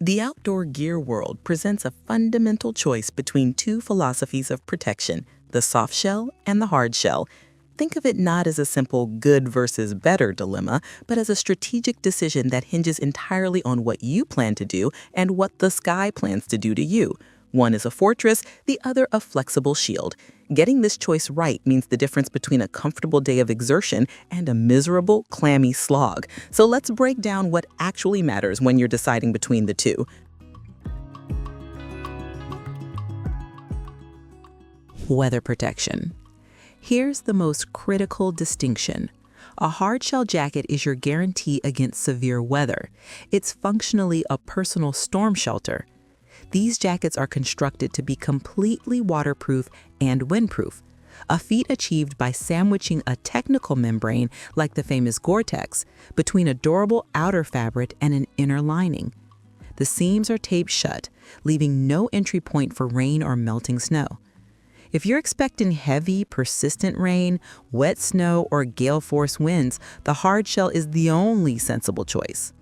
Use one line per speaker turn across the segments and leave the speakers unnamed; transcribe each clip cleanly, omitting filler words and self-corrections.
The outdoor gear world presents a fundamental choice between two philosophies of protection, the soft shell and the hard shell. Think of it not as a simple good versus better dilemma, but as a strategic decision that hinges entirely on what you plan to do and what the sky plans to do to you. One is a fortress, the other a flexible shield. Getting this choice right means the difference between a comfortable day of exertion and a miserable, clammy slog. So let's break down what actually matters when you're deciding between the two. Weather protection. Here's the most critical distinction. A hardshell jacket is your guarantee against severe weather. It's functionally a personal storm shelter. These jackets are constructed to be completely waterproof and windproof, a feat achieved by sandwiching a technical membrane like the famous Gore-Tex between a durable outer fabric and an inner lining. The seams are taped shut, leaving no entry point for rain or melting snow. If you're expecting heavy, persistent rain, wet snow, or gale force winds, the hardshell is the only sensible choice.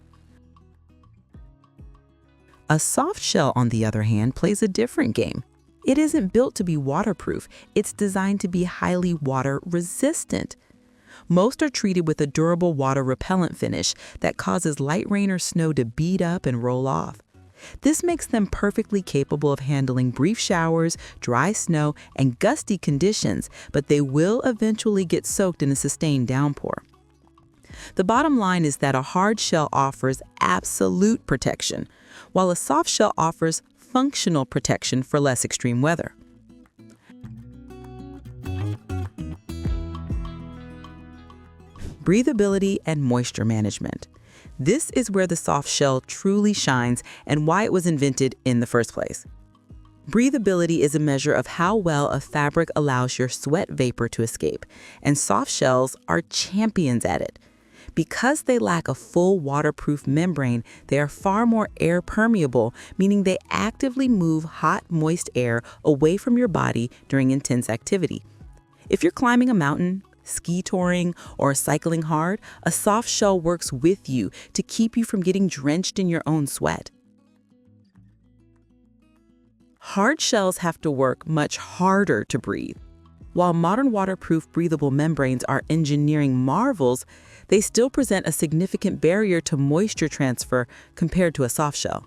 A soft shell, on the other hand, plays a different game. It isn't built to be waterproof. It's designed to be highly water resistant. Most are treated with a durable water repellent finish that causes light rain or snow to bead up and roll off. This makes them perfectly capable of handling brief showers, dry snow, and gusty conditions, but they will eventually get soaked in a sustained downpour. The bottom line is that a hard shell offers absolute protection, while a soft shell offers functional protection for less extreme weather. Breathability and moisture management. This is where the soft shell truly shines and why it was invented in the first place. Breathability is a measure of how well a fabric allows your sweat vapor to escape, and soft shells are champions at it. Because they lack a full waterproof membrane, they are far more air permeable, meaning they actively move hot, moist air away from your body during intense activity. If you're climbing a mountain, ski touring, or cycling hard, a soft shell works with you to keep you from getting drenched in your own sweat. Hard shells have to work much harder to breathe. While modern waterproof breathable membranes are engineering marvels, they still present a significant barrier to moisture transfer compared to a soft shell.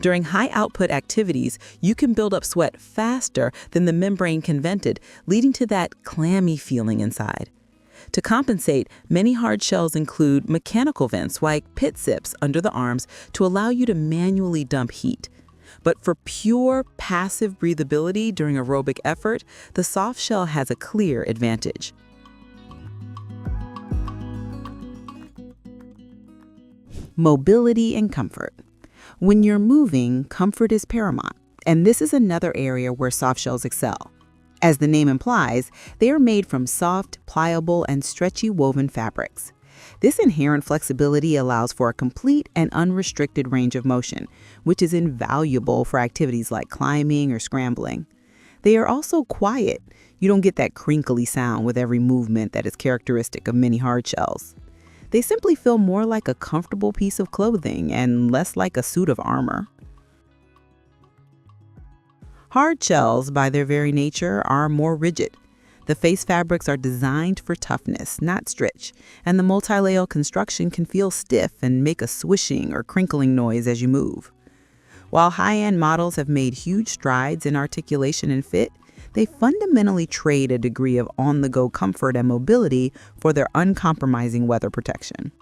During high-output activities, you can build up sweat faster than the membrane can vent, leading to that clammy feeling inside. To compensate, many hard shells include mechanical vents like pit zips under the arms to allow you to manually dump heat. But for pure passive breathability during aerobic effort, the soft shell has a clear advantage. Mobility and comfort. When you're moving, comfort is paramount, and this is another area where soft shells excel. As the name implies, they are made from soft, pliable, and stretchy woven fabrics. This inherent flexibility allows for a complete and unrestricted range of motion, which is invaluable for activities like climbing or scrambling. They are also quiet. You don't get that crinkly sound with every movement that is characteristic of many hard shells. They simply feel more like a comfortable piece of clothing and less like a suit of armor. Hard shells, by their very nature, are more rigid. The face fabrics are designed for toughness, not stretch, and the multi-layer construction can feel stiff and make a swishing or crinkling noise as you move. While high-end models have made huge strides in articulation and fit, they fundamentally trade a degree of on-the-go comfort and mobility for their uncompromising weather protection.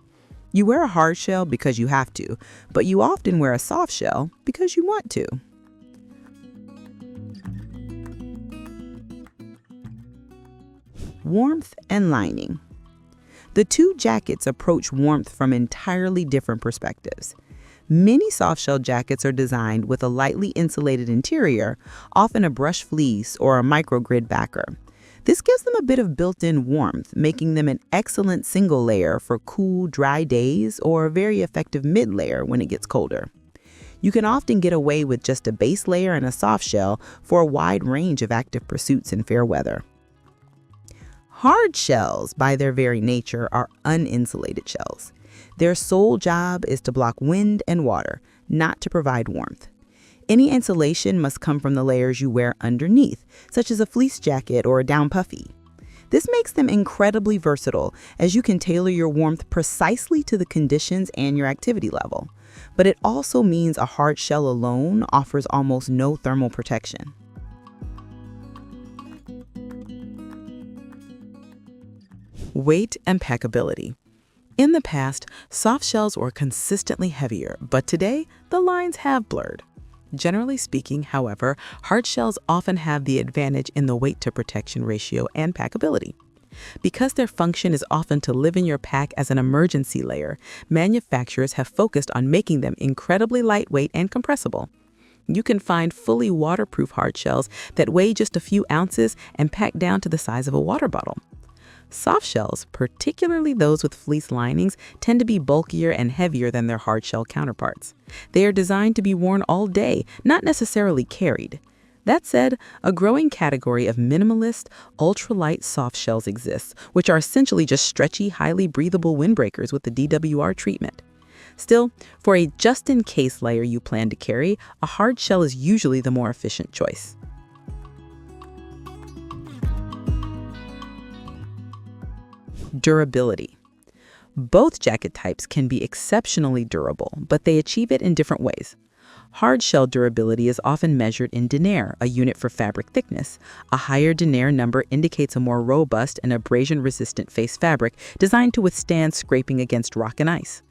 You wear a hard shell because you have to, but you often wear a soft shell because you want to. Warmth and lining. The two jackets approach warmth from entirely different perspectives. Many softshell jackets are designed with a lightly insulated interior, often a brushed fleece or a microgrid backer. This gives them a bit of built-in warmth, making them an excellent single layer for cool, dry days or a very effective mid-layer when it gets colder. You can often get away with just a base layer and a softshell for a wide range of active pursuits in fair weather. Hard shells, by their very nature, are uninsulated shells. Their sole job is to block wind and water,
not to provide warmth. Any insulation must come from the layers you wear underneath, such as a fleece jacket or a down puffy. This makes them incredibly versatile, as you can tailor your warmth precisely to the conditions and your activity level. But it also means a hard shell alone offers almost no thermal protection.
Weight and packability. In the past, soft shells were consistently heavier, but today the lines have blurred. Generally speaking, however, hard shells often have the advantage in the weight-to-protection ratio and packability. Because their function is often to live in your pack as an emergency layer, manufacturers have focused on making them incredibly lightweight and compressible. You can find fully waterproof hard shells that weigh just a few ounces and pack down to the size of a water bottle. Soft shells, particularly those with fleece linings, tend to be bulkier and heavier than their hard shell counterparts. They are designed to be worn all day, not necessarily carried. That said, a growing category of minimalist, ultralight soft shells exists, which are essentially just stretchy, highly breathable windbreakers with the DWR treatment. Still, for a just-in-case layer you plan to carry, a hard shell is usually the more efficient choice. Durability. Both jacket types can be exceptionally durable, but they achieve it in different ways. Hard shell durability is often measured in denier, a unit for fabric thickness. A higher denier number indicates a more robust and abrasion-resistant face fabric designed to withstand scraping against rock and ice.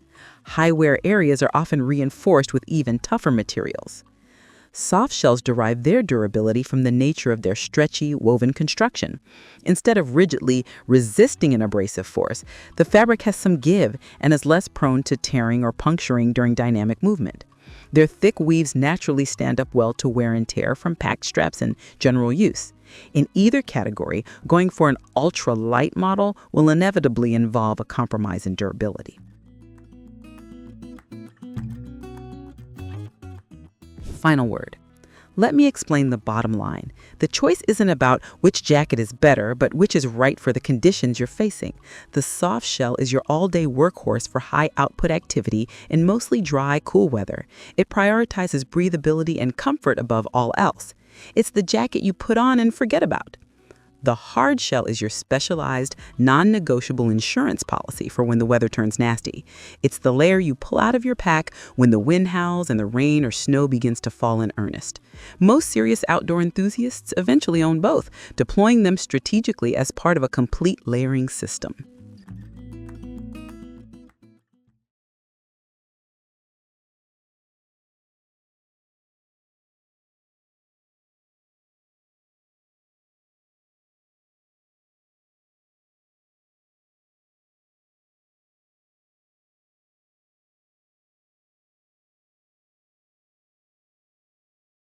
High wear areas are often reinforced with even tougher materials. Soft shells derive their durability from the nature of their stretchy, woven construction. Instead of rigidly resisting an abrasive force, the fabric has some give and is less prone to tearing or puncturing during dynamic movement. Their thick weaves naturally stand up well to wear and tear from packed straps and general use. In either category, going for an ultra-light model will inevitably involve a compromise in durability. Final word. Let me explain the bottom line. The choice isn't about which jacket is better, but which is right for the conditions you're facing. The soft shell is your all-day workhorse for high-output activity in mostly dry, cool weather. It prioritizes breathability and comfort above all else. It's the jacket you put on and forget about. The hard shell is your specialized, non-negotiable insurance policy for when the weather turns nasty. It's the layer you pull out of your pack when the wind howls and the rain or snow begins to fall in earnest. Most serious outdoor enthusiasts eventually own both, deploying them strategically as part of a complete layering system.